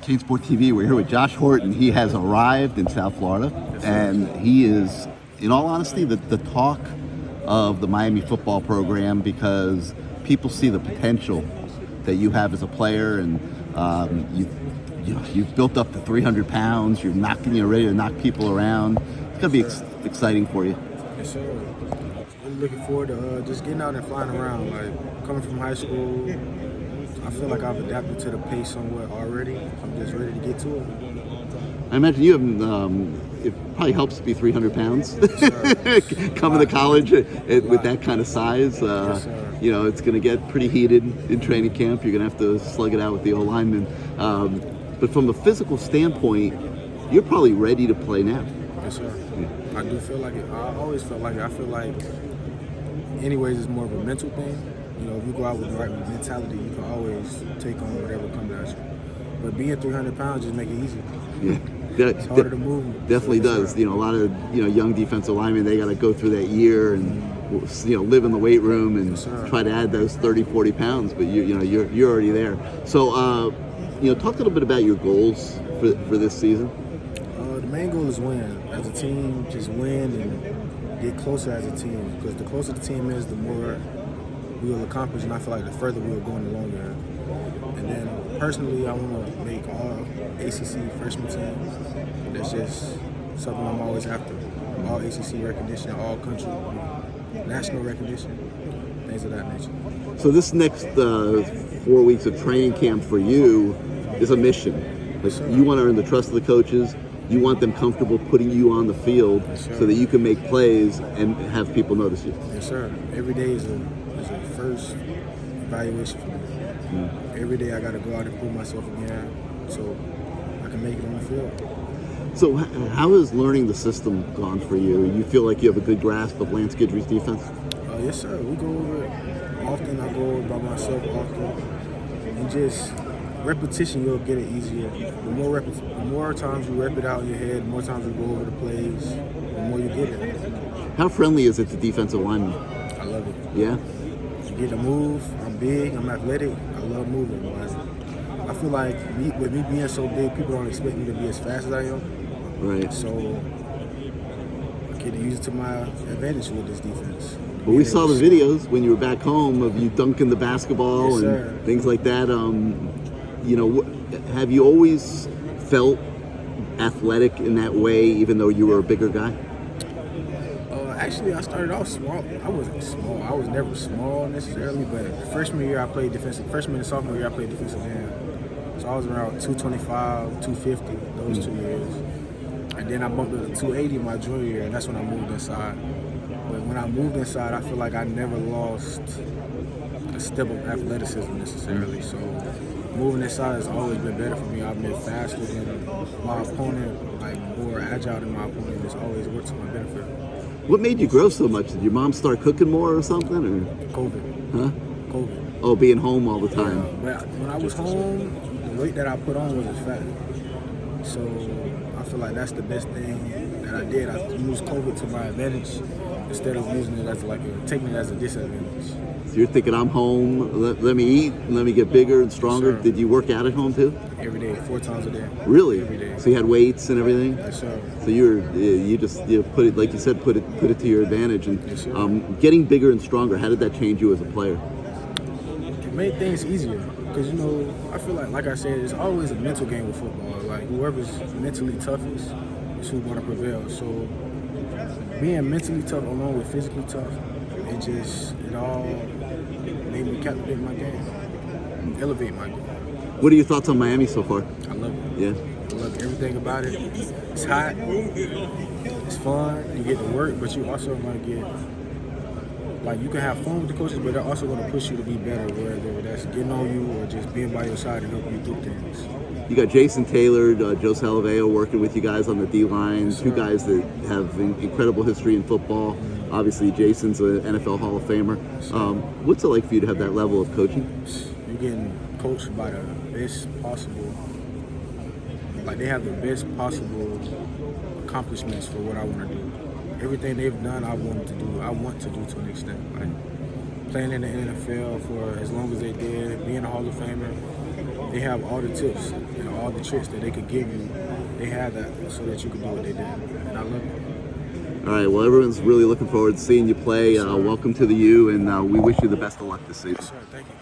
CaneSport TV. We're here with Josh Horton. He has arrived in South Florida, and he is, in all honesty, the talk of the Miami football program, because people see the potential that you have as a player, and you've built up to 300 pounds. You're ready to knock people around. It's gonna be exciting for you. Yes, sir. I'm looking forward to just getting out and flying around. Like, coming from high school, I feel like I've adapted to the pace somewhat already. I'm just ready to get to it. I imagine you have, it probably helps to be 300 pounds. Yes, Coming to college with that kind of size. Yes, you know, it's going to get pretty heated in training camp. You're going to have to slug it out with the O-linemen. But from a physical standpoint, you're probably ready to play now. Yes, sir. Yeah. I do feel like it. I always felt like it. I feel like, anyways, it's more of a mental thing. You know, if you go out with the right mentality, you can always take on whatever comes at you. But being 300 pounds just make it easier. Yeah. It's harder to move. Definitely does. You know, a lot of young defensive linemen, they got to go through that year and live in the weight room and try to add those 30, 40 pounds. But you're already there. So talk a little bit about your goals for this season. The main goal is win. As a team, just win and get closer as a team. Because the closer the team is, the more we will accomplish, and I feel like the further we will go in the long run. And then personally, I want to make all ACC freshman teams. That's just something I'm always after. All ACC recognition, all country, national recognition, things of that nature. So this next 4 weeks of training camp for you is a mission. Like, you want to earn the trust of the coaches. You want them comfortable putting you on the field so that you can make plays and have people notice you. Yes, sir. Every day is a first evaluation for me. Every day I got to go out and prove myself again so I can make it on the field. So how has learning the system gone for you? You feel like you have a good grasp of Lance Guidry's defense? Yes, sir. We go over it often. I go over it by myself often. And just repetition, you'll get it easier. The more times you rep it out in your head, the more times you go over the plays, the more you get it. How friendly is it to defensive linemen? I love it. Yeah? You get to move. I'm big. I'm athletic. I love moving. I feel like with me being so big, people don't expect me to be as fast as I am. Right. So I get to use it to my advantage with this defense. Well, we saw the videos when you were back home of you dunking the basketball and things like that. Have you always felt athletic in that way, even though you were a bigger guy? Actually, I started off small. I wasn't small. I was never small necessarily, but freshman year I played defensive. Freshman and sophomore year I played defensive end. So I was around 225, 250 those 2 years. And then I bumped up to 280 my junior year, and that's when I moved inside. But when I moved inside, I feel like I never lost a step of athleticism necessarily. So moving inside has always been better for me. I've been faster than my opponent, like more agile than my opponent. It's always worked to my benefit. What made you grow so much? Did your mom start cooking more or something? Or? COVID. Huh? COVID. Oh, being home all the time. Yeah, but when I was home, the weight that I put on wasn't fat. So I feel like that's the best thing that I did. I used COVID to my advantage instead of using it as taking it as a disadvantage. So you're thinking, I'm home, let me eat, let me get bigger and stronger. Yes, did you work out at home too? Every day, 4 times a day. Really? Every day. So you had weights and everything? Yes, sir. So you just put it, like you said, put it to your advantage. And yes, sir. Getting bigger and stronger, how did that change you as a player? It made things easier because I feel like I said, it's always a mental game with football. Like whoever's mentally toughest is who's going to prevail. So being mentally tough along with physically tough, it all made me captivate my game, elevate my game. What are your thoughts on Miami so far? I love it. Yeah. I love everything about it. It's hot. It's fun. You get to work, but you also going to get, you can have fun with the coaches, but they're also going to push you to be better, whether that's getting on you or just being by your side and helping you through things. You got Jason Taylor, Joe Salaveo working with you guys on the D-line, two guys that have incredible history in football. Obviously, Jason's an NFL Hall of Famer. What's it like for you to have that level of coaching? You're getting coached by the best possible, they have the best possible accomplishments for what I want to do. Everything they've done, I want to do to an extent. Playing in the NFL for as long as they did, being a Hall of Famer, they have all the tips and all the tricks that they could give you. They have that so that you can do what they did, and I love it. All right, well, everyone's really looking forward to seeing you play. Welcome to the U, and we wish you the best of luck this season. Sure, thank you.